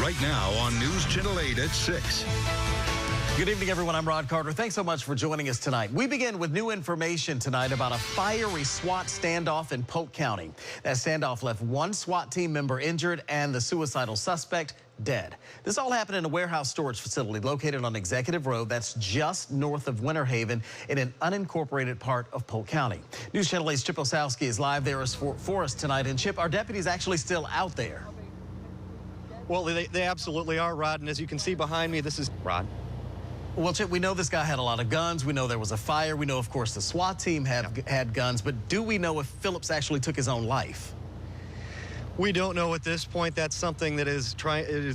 right now on News Channel 8 at 6. Good evening, everyone. I'm Rod Carter. Thanks so much for joining us tonight. We begin with new information tonight about a fiery SWAT standoff in Polk County. That standoff left one SWAT team member injured and the suicidal suspect dead. This all happened in a warehouse storage facility located on Executive Road that's just north of Winter Haven in an unincorporated part of Polk County. News Channel 8's Chip Osowski is live there for us tonight. And Chip, our deputies actually still out there. Well, they absolutely are, Rod. And as you can see behind me, this is Rod. Well, Chip, we know this guy had a lot of guns. We know there was a fire. We know, of course, the SWAT team had guns. But do we know if Phillips actually took his own life? We don't know at this point. That's something that is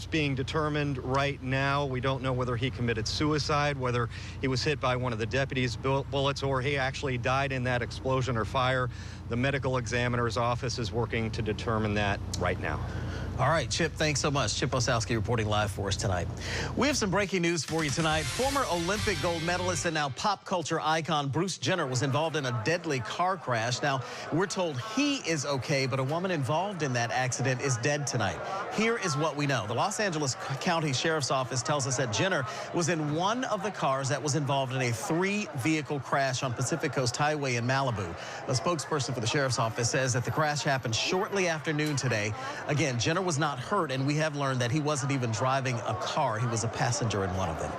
being determined right now. We don't know whether he committed suicide, whether he was hit by one of the deputies' bullets, or he actually died in that explosion or fire. The medical examiner's office is working to determine that right now. All right, Chip, thanks so much. Chip Osowski reporting live for us tonight. We have some breaking news for you tonight. Former Olympic gold medalist and now pop culture icon Bruce Jenner was involved in a deadly car crash. Now, we're told he is okay, but a woman involved in that accident is dead tonight. Here is what we know. The Los Angeles County Sheriff's Office tells us that Jenner was in one of the cars that was involved in a 3-vehicle crash on Pacific Coast Highway in Malibu. A spokesperson for the Sheriff's Office says that the crash happened shortly after noon today. Again, Jenner was not hurt, and we have learned that he wasn't even driving a car. He was a passenger in one of them.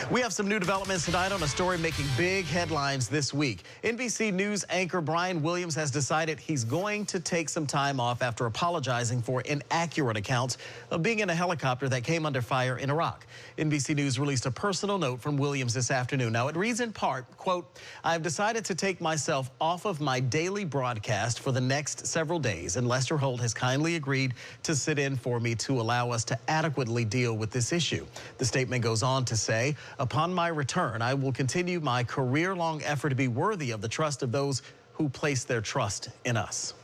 We have some new developments tonight on a story making big headlines this week. NBC News anchor Brian Williams has decided he's going to take some time off after apologizing for inaccurate accounts of being in a helicopter that came under fire in Iraq. NBC News released a personal note from Williams this afternoon. Now, it reads in part, quote, "I've decided to take myself off of my daily broadcast for the next several days, and Lester Holt has kindly agreed to sit in for me to allow us to adequately deal with this issue." The statement goes on to say, "Upon my return, I will continue my career-long effort to be worthy of the trust of those who place their trust in us."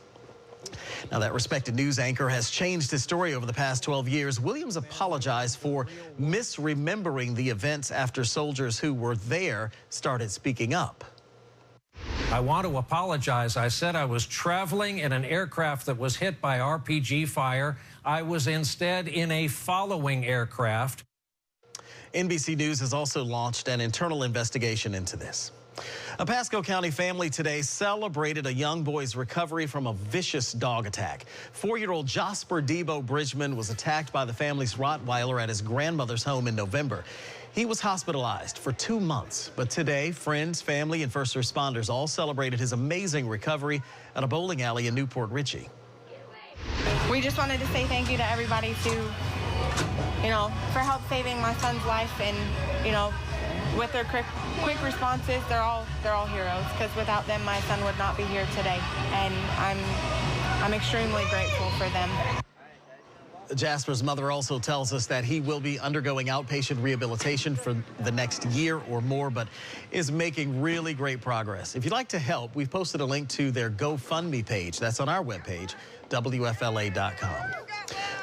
Now, that respected news anchor has changed his story over the past 12 years. Williams apologized for misremembering the events after soldiers who were there started speaking up. "I want to apologize. I said I was traveling in an aircraft that was hit by RPG fire. I was instead in a following aircraft." NBC News has also launched an internal investigation into this. A Pasco County family today celebrated a young boy's recovery from a vicious dog attack. 4-year-old Jasper Debo Bridgman was attacked by the family's Rottweiler at his grandmother's home in November. He was hospitalized for 2 months, but today, friends, family, and first responders all celebrated his amazing recovery at a bowling alley in Newport Richey. We just wanted to say thank you to everybody for help saving my son's life, and, with their quick responses, they're all heroes, because without them, my son would not be here today, and I'm extremely grateful for them. Jasper's mother also tells us that he will be undergoing outpatient rehabilitation for the next year or more, but is making really great progress. If you'd like to help, we've posted a link to their GoFundMe page. That's on our webpage, WFLA.com.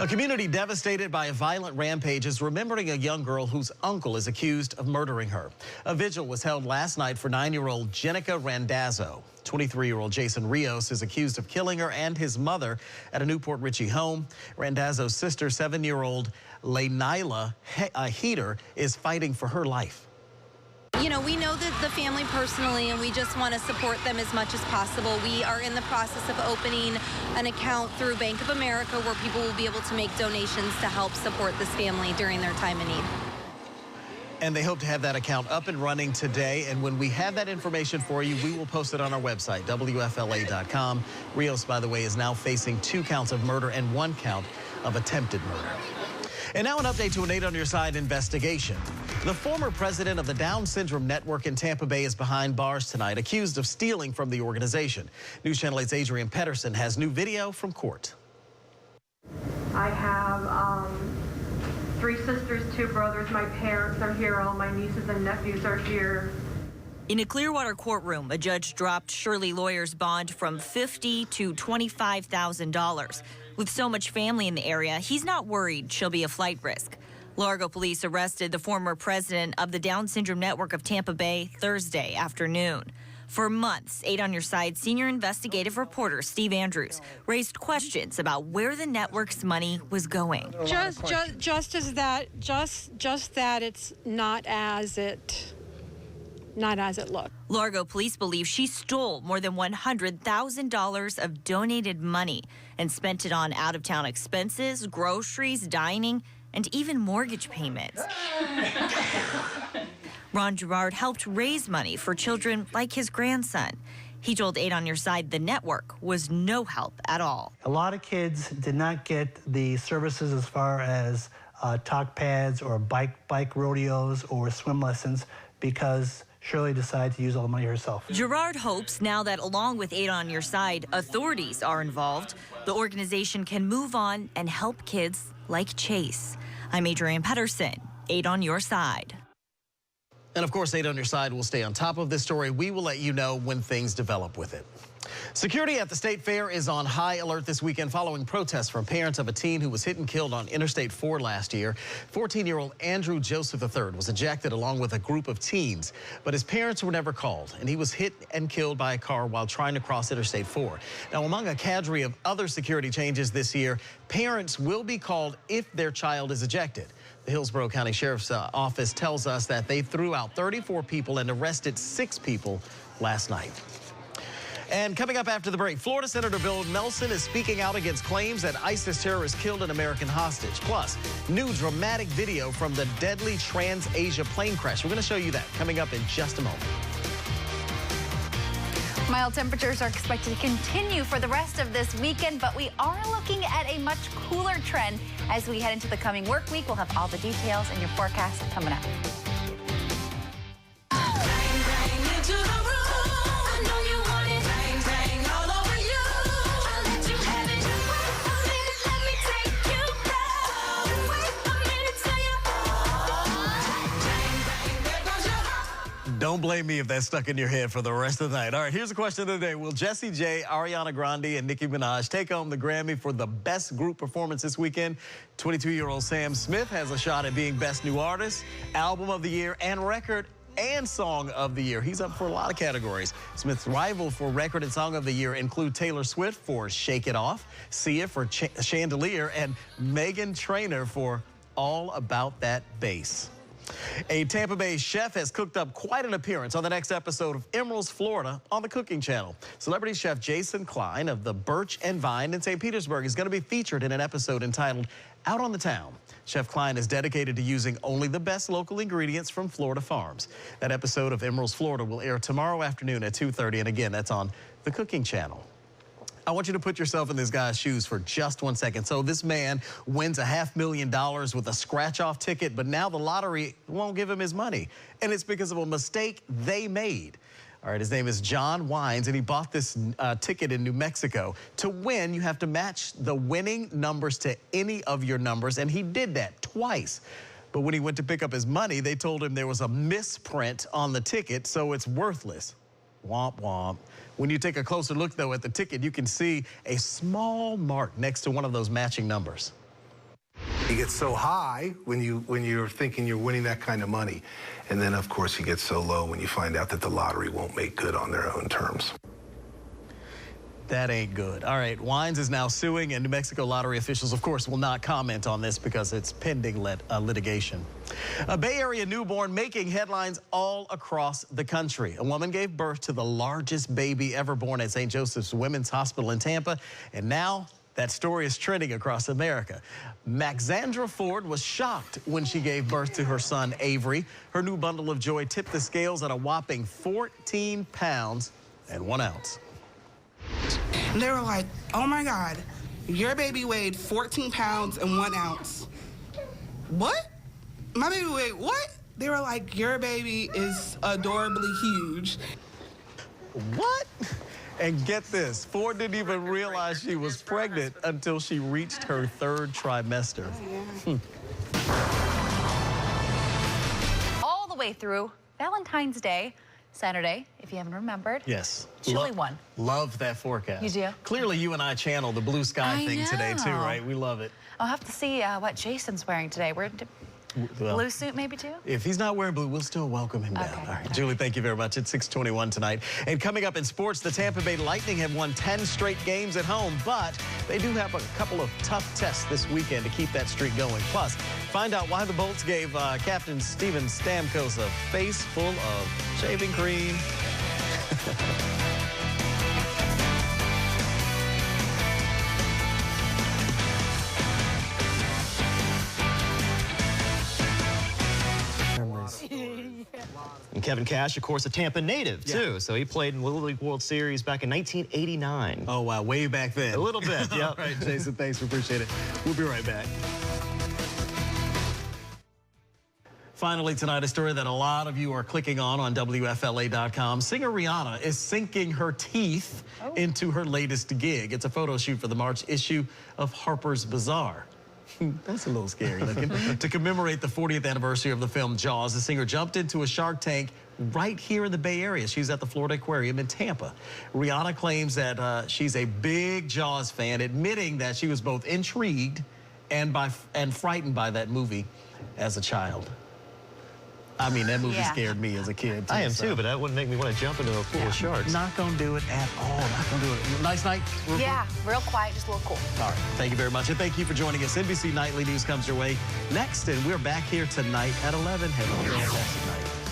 A community devastated by a violent rampage is remembering a young girl whose uncle is accused of murdering her. A vigil was held last night for 9-year-old Jenica Randazzo. 23-year-old Jason Rios is accused of killing her and his mother at a Newport Richey home. Randazzo's sister, 7-year-old Lainila Heater, is fighting for her life. We know the family personally, and we just want to support them as much as possible. We are in the process of opening an account through Bank of America where people will be able to make donations to help support this family during their time of need. And they hope to have that account up and running today. And when we have that information for you, we will post it on our website, WFLA.com. Rios, by the way, is now facing 2 counts of murder and 1 count of attempted murder. And now an update to an 8 on Your Side investigation. The former president of the Down Syndrome Network in Tampa Bay is behind bars tonight, accused of stealing from the organization. News Channel 8's Adrian Pedersen has new video from court. I have 3 sisters, 2 brothers. My parents are here. All my nieces and nephews are here. In a Clearwater courtroom, a judge dropped Shirley Lawyer's bond from $50,000 to $25,000. With so much family in the area, he's not worried she'll be a flight risk. Largo police arrested the former president of the Down Syndrome Network of Tampa Bay Thursday afternoon. For months, 8 on Your Side senior investigative reporter Steve Andrews raised questions about where the network's money was going. Just that it's not as it looked. Largo police believe she stole more than $100,000 of donated money and spent it on out-of-town expenses, groceries, dining, and even mortgage payments. Ron Gerard helped raise money for children like his grandson. He told 8 on Your Side the network was no help at all. A lot of kids did not get the services as far as talk pads or bike rodeos or swim lessons because Shirley decided to use all the money herself. Gerard hopes now that along with 8 on Your Side, authorities are involved, the organization can move on and help kids like Chase. I'm Adrienne Pedersen, 8 on Your Side. And of course, 8 on Your Side will stay on top of this story. We will let you know when things develop with it. Security at the State Fair is on high alert this weekend following protests from parents of a teen who was hit and killed on Interstate 4 last year. 14-year-old Andrew Joseph III was ejected along with a group of teens, but his parents were never called, and he was hit and killed by a car while trying to cross Interstate 4. Now, among a cadre of other security changes this year, parents will be called if their child is ejected. The Hillsborough County Sheriff's Office tells us that they threw out 34 people and arrested 6 people last night. And coming up after the break, Florida Senator Bill Nelson is speaking out against claims that ISIS terrorists killed an American hostage. Plus, new dramatic video from the deadly Trans-Asia plane crash. We're going to show you that coming up in just a moment. Mild temperatures are expected to continue for the rest of this weekend, but we are looking at a much cooler trend as we head into the coming work week. We'll have all the details in your forecast coming up. Don't blame me if that's stuck in your head for the rest of the night. All right, here's the question of the day. Will Jessie J, Ariana Grande, and Nicki Minaj take home the Grammy for the best group performance this weekend? 22-year-old Sam Smith has a shot at being Best New Artist, Album of the Year, and Record and Song of the Year. He's up for a lot of categories. Smith's rival for Record and Song of the Year include Taylor Swift for Shake It Off, Sia for Chandelier, and Meghan Trainor for All About That Bass. A Tampa Bay chef has cooked up quite an appearance on the next episode of Emerald's Florida on the Cooking Channel. Celebrity chef Jason Klein of the Birch and Vine in St. Petersburg is going to be featured in an episode entitled Out on the Town. Chef Klein is dedicated to using only the best local ingredients from Florida farms. That episode of Emerald's Florida will air tomorrow afternoon at 2:30, and again, that's on the Cooking Channel. I want you to put yourself in this guy's shoes for just 1 second. So this man wins $500,000 with a scratch-off ticket, but now the lottery won't give him his money. And it's because of a mistake they made. All right, his name is John Wines, and he bought this ticket in New Mexico. To win, you have to match the winning numbers to any of your numbers, and he did that twice. But when he went to pick up his money, they told him there was a misprint on the ticket, so it's worthless. Womp womp. When you take a closer look, though, at the ticket, you can see a small mark next to one of those matching numbers. You get so high when you're thinking you're winning that kind of money. And then, of course, you get so low when you find out that the lottery won't make good on their own terms. That ain't good. All right, Wines is now suing, and New Mexico lottery officials, of course, will not comment on this because it's pending litigation. A Bay Area newborn making headlines all across the country. A woman gave birth to the largest baby ever born at St. Joseph's Women's Hospital in Tampa, and now that story is trending across America. Maxandra Ford was shocked when she gave birth to her son, Avery. Her new bundle of joy tipped the scales at a whopping 14 pounds and 1 ounce. And they were like, oh my God, your baby weighed 14 pounds and 1 ounce. What? My baby weighed what? They were like, your baby is adorably huge. What? And get this, Ford didn't even realize she was pregnant until she reached her 3rd trimester. Oh, yeah. All the way through Valentine's Day, Saturday, if you haven't remembered. Yes. Chilly one. Love that forecast. You do? Clearly, you and I channel the blue sky thing today, too, right? We love it. I'll have to see what Jason's wearing today. Well, blue suit maybe too? if he's not wearing blue, we'll still welcome him down. All right, Julie, thank you very much. It's 6:21 tonight. And coming up in sports, the Tampa Bay Lightning have won 10 straight games at home, but they do have a couple of tough tests this weekend to keep that streak going. Plus, find out why the Bolts gave Captain Steven Stamkos a face full of shaving cream. And Kevin Cash, of course, a Tampa native, too. So he played in Little League World Series back in 1989. Oh, wow, way back then. A little bit, yeah. All right, Jason, thanks. We appreciate it. We'll be right back. Finally tonight, a story that a lot of you are clicking on WFLA.com. Singer Rihanna is sinking her teeth into her latest gig. It's a photo shoot for the March issue of Harper's Bazaar. That's a little scary looking. To commemorate the 40th anniversary of the film Jaws, the singer jumped into a shark tank right here in the Bay Area. She's at the Florida Aquarium in Tampa. Rihanna claims that she's a big Jaws fan, admitting that she was both intrigued and frightened by that movie as a child. I mean, that movie scared me as a kid, too. I am, too, but that wouldn't make me want to jump into a pool of sharks. Not going to do it at all. Not going to do it. Nice night? Real quiet, just a little cool. All right. Thank you very much. And thank you for joining us. NBC Nightly News comes your way next, and we're back here tonight at 11. Have a fantastic night.